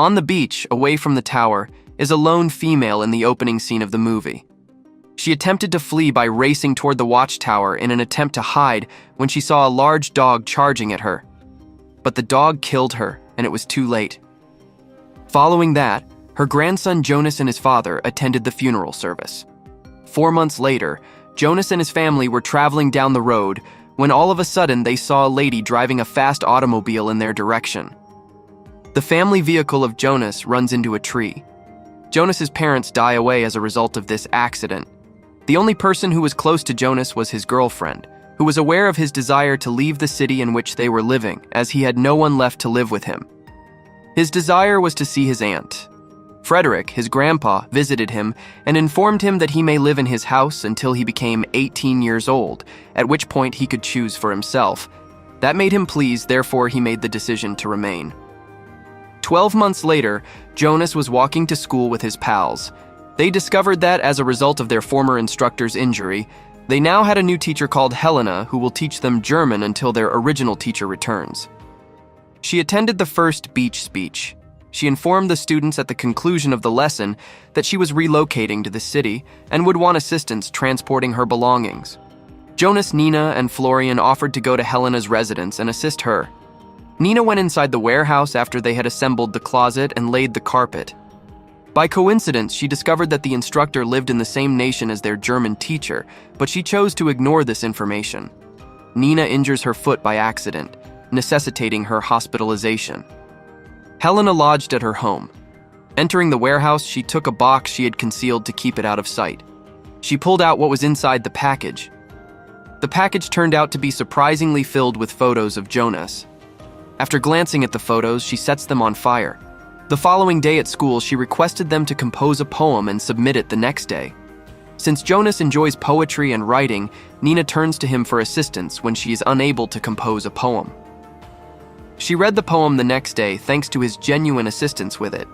On the beach, away from the tower, is a lone female in the opening scene of the movie. She attempted to flee by racing toward the watchtower in an attempt to hide when she saw a large dog charging at her. But the dog killed her, and it was too late. Following that, her grandson Jonas and his father attended the funeral service. 4 months later, Jonas and his family were traveling down the road when all of a sudden they saw a lady driving a fast automobile in their direction. The family vehicle of Jonas runs into a tree. Jonas's parents die away as a result of this accident. The only person who was close to Jonas was his girlfriend, who was aware of his desire to leave the city in which they were living, as he had no one left to live with him. His desire was to see his aunt. Frederick, his grandpa, visited him and informed him that he may live in his house until he became 18 years old, at which point he could choose for himself. That made him pleased, therefore he made the decision to remain. 12 months later, Jonas was walking to school with his pals. They discovered that, as a result of their former instructor's injury, they now had a new teacher called Helena who will teach them German until their original teacher returns. She attended the first beach speech. She informed the students at the conclusion of the lesson that she was relocating to the city and would want assistance transporting her belongings. Jonas, Nina, and Florian offered to go to Helena's residence and assist her. Nina went inside the warehouse after they had assembled the closet and laid the carpet. By coincidence, she discovered that the instructor lived in the same nation as their German teacher, but she chose to ignore this information. Nina injures her foot by accident, necessitating her hospitalization. Helena lodged at her home. Entering the warehouse, she took a box she had concealed to keep it out of sight. She pulled out what was inside the package. The package turned out to be surprisingly filled with photos of Jonas. After glancing at the photos, she sets them on fire. The following day at school, she requested them to compose a poem and submit it the next day. Since Jonas enjoys poetry and writing, Nina turns to him for assistance when she is unable to compose a poem. She read the poem the next day thanks to his genuine assistance with it.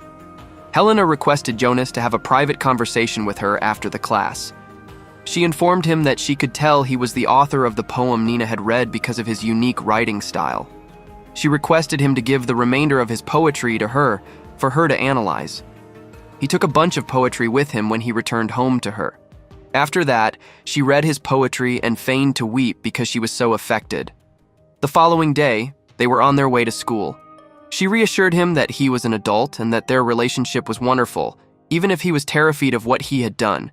Helena requested Jonas to have a private conversation with her after the class. She informed him that she could tell he was the author of the poem Nina had read because of his unique writing style. She requested him to give the remainder of his poetry to her for her to analyze. He took a bunch of poetry with him when he returned home to her. After that, she read his poetry and feigned to weep because she was so affected. The following day, they were on their way to school. She reassured him that he was an adult and that their relationship was wonderful, even if he was terrified of what he had done.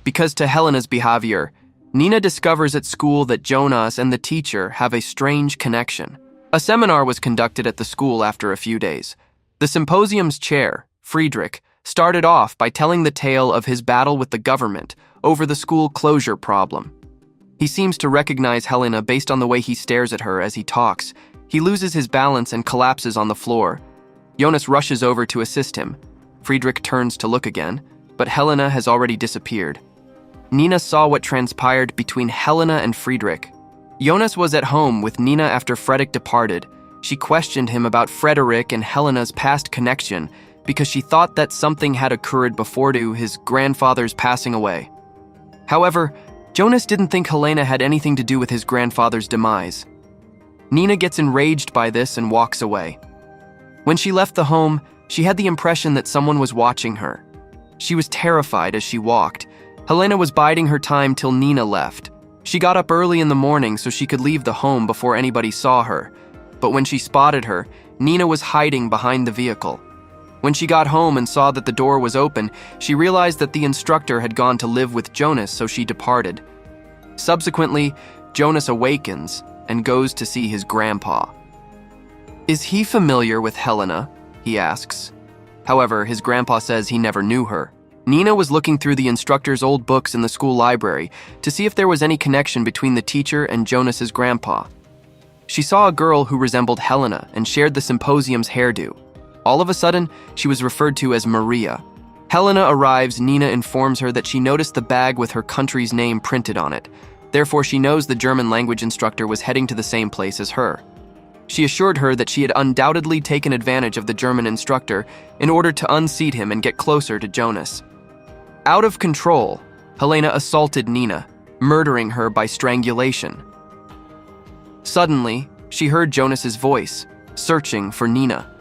Because to Helena's behavior, Nina discovers at school that Jonas and the teacher have a strange connection. A seminar was conducted at the school after a few days. The symposium's chair, Friedrich, started off by telling the tale of his battle with the government over the school closure problem. He seems to recognize Helena based on the way he stares at her as he talks. He loses his balance and collapses on the floor. Jonas rushes over to assist him. Friedrich turns to look again, but Helena has already disappeared. Nina saw what transpired between Helena and Friedrich. Jonas was at home with Nina after Frederick departed. She questioned him about Frederick and Helena's past connection because she thought that something had occurred before his grandfather's passing away. However, Jonas didn't think Helena had anything to do with his grandfather's demise. Nina gets enraged by this and walks away. When she left the home, she had the impression that someone was watching her. She was terrified as she walked. Helena was biding her time till Nina left. She got up early in the morning so she could leave the home before anybody saw her. But when she spotted her, Nina was hiding behind the vehicle. When she got home and saw that the door was open, she realized that the instructor had gone to live with Jonas, so she departed. Subsequently, Jonas awakens and goes to see his grandpa. Is he familiar with Helena? He asks. However, his grandpa says he never knew her. Nina was looking through the instructor's old books in the school library to see if there was any connection between the teacher and Jonas's grandpa. She saw a girl who resembled Helena and shared the symposium's hairdo. All of a sudden, she was referred to as Maria. Helena arrives. Nina informs her that she noticed the bag with her country's name printed on it. Therefore, she knows the German language instructor was heading to the same place as her. She assured her that she had undoubtedly taken advantage of the German instructor in order to unseat him and get closer to Jonas. Out of control, Helena assaulted Nina, murdering her by strangulation. Suddenly, she heard Jonas's voice, searching for Nina.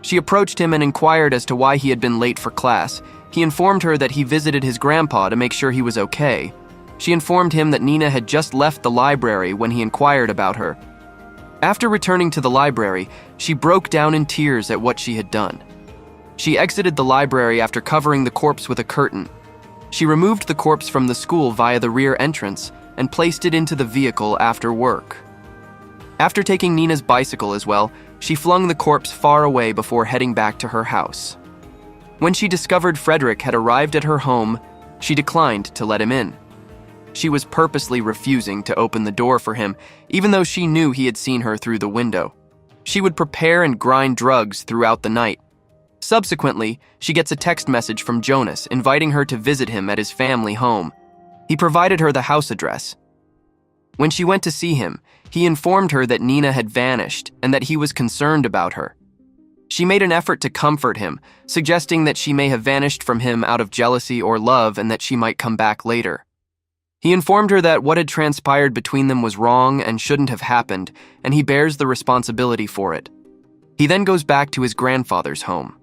She approached him and inquired as to why he had been late for class. He informed her that he visited his grandpa to make sure he was okay. She informed him that Nina had just left the library when he inquired about her. After returning to the library, she broke down in tears at what she had done. She exited the library after covering the corpse with a curtain. She removed the corpse from the school via the rear entrance and placed it into the vehicle after work. After taking Nina's bicycle as well, she flung the corpse far away before heading back to her house. When she discovered Frederick had arrived at her home, she declined to let him in. She was purposely refusing to open the door for him, even though she knew he had seen her through the window. She would prepare and grind drugs throughout the night. Subsequently, she gets a text message from Jonas inviting her to visit him at his family home. He provided her the house address. When she went to see him, he informed her that Nina had vanished and that he was concerned about her. She made an effort to comfort him, suggesting that she may have vanished from him out of jealousy or love and that she might come back later. He informed her that what had transpired between them was wrong and shouldn't have happened, and he bears the responsibility for it. He then goes back to his grandfather's home.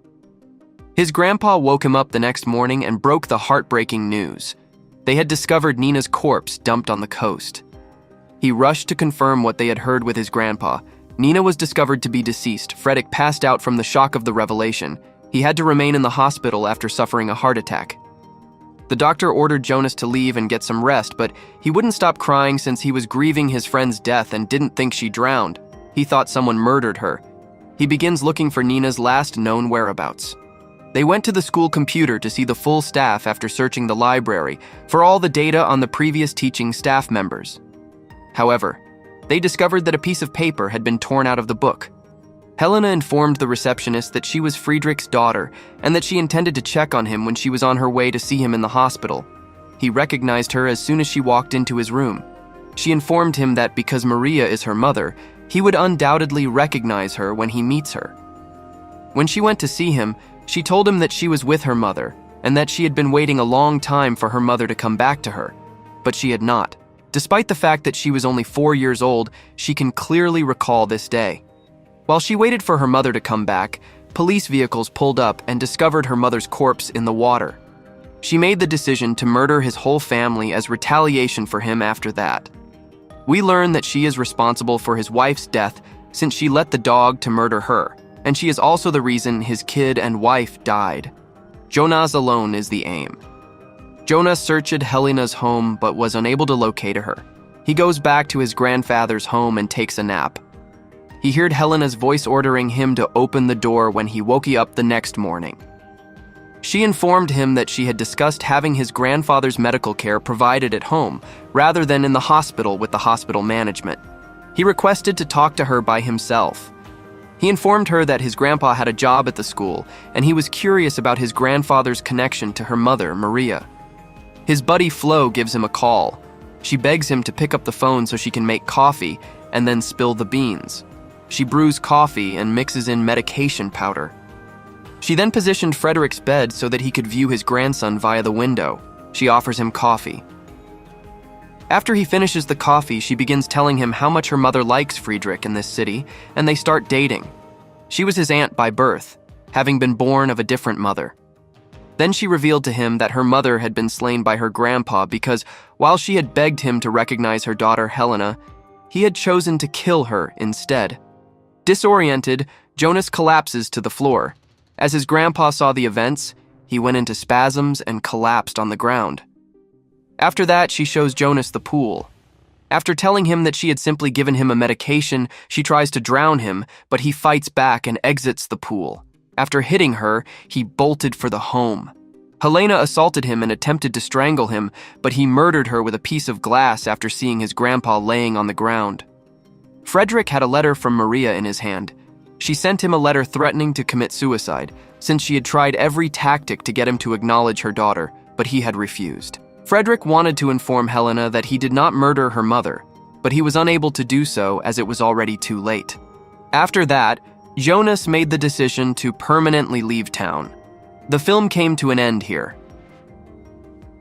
His grandpa woke him up the next morning and broke the heartbreaking news. They had discovered Nina's corpse dumped on the coast. He rushed to confirm what they had heard with his grandpa. Nina was discovered to be deceased. Frederick passed out from the shock of the revelation. He had to remain in the hospital after suffering a heart attack. The doctor ordered Jonas to leave and get some rest, but he wouldn't stop crying since he was grieving his friend's death and didn't think she drowned. He thought someone murdered her. He begins looking for Nina's last known whereabouts. They went to the school computer to see the full staff after searching the library for all the data on the previous teaching staff members. However, they discovered that a piece of paper had been torn out of the book. Helena informed the receptionist that she was Friedrich's daughter and that she intended to check on him when she was on her way to see him in the hospital. He recognized her as soon as she walked into his room. She informed him that because Maria is her mother, he would undoubtedly recognize her when he meets her. When she went to see him, she told him that she was with her mother and that she had been waiting a long time for her mother to come back to her, but she had not. Despite the fact that she was only 4 years old, she can clearly recall this day. While she waited for her mother to come back, police vehicles pulled up and discovered her mother's corpse in the water. She made the decision to murder his whole family as retaliation for him after that. We learn that she is responsible for his wife's death since she let the dog to murder her, and she is also the reason his kid and wife died. Jonas alone is the aim. Jonas searched Helena's home but was unable to locate her. He goes back to his grandfather's home and takes a nap. He heard Helena's voice ordering him to open the door when he woke up the next morning. She informed him that she had discussed having his grandfather's medical care provided at home rather than in the hospital with the hospital management. He requested to talk to her by himself. He informed her that his grandpa had a job at the school and he was curious about his grandfather's connection to her mother, Maria. His buddy Flo gives him a call. She begs him to pick up the phone so she can make coffee and then spill the beans. She brews coffee and mixes in medication powder. She then positioned Frederick's bed so that he could view his grandson via the window. She offers him coffee. After he finishes the coffee, she begins telling him how much her mother likes Friedrich in this city, and they start dating. She was his aunt by birth, having been born of a different mother. Then she revealed to him that her mother had been slain by her grandpa because, while she had begged him to recognize her daughter Helena, he had chosen to kill her instead. Disoriented, Jonas collapses to the floor. As his grandpa saw the events, he went into spasms and collapsed on the ground. After that, she shows Jonas the pool. After telling him that she had simply given him a medication, she tries to drown him, but he fights back and exits the pool. After hitting her, he bolted for the home. Helena assaulted him and attempted to strangle him, but he murdered her with a piece of glass after seeing his grandpa laying on the ground. Frederick had a letter from Maria in his hand. She sent him a letter threatening to commit suicide, since she had tried every tactic to get him to acknowledge her daughter, but he had refused. Frederick wanted to inform Helena that he did not murder her mother, but he was unable to do so as it was already too late. After that, Jonas made the decision to permanently leave town. The film came to an end here.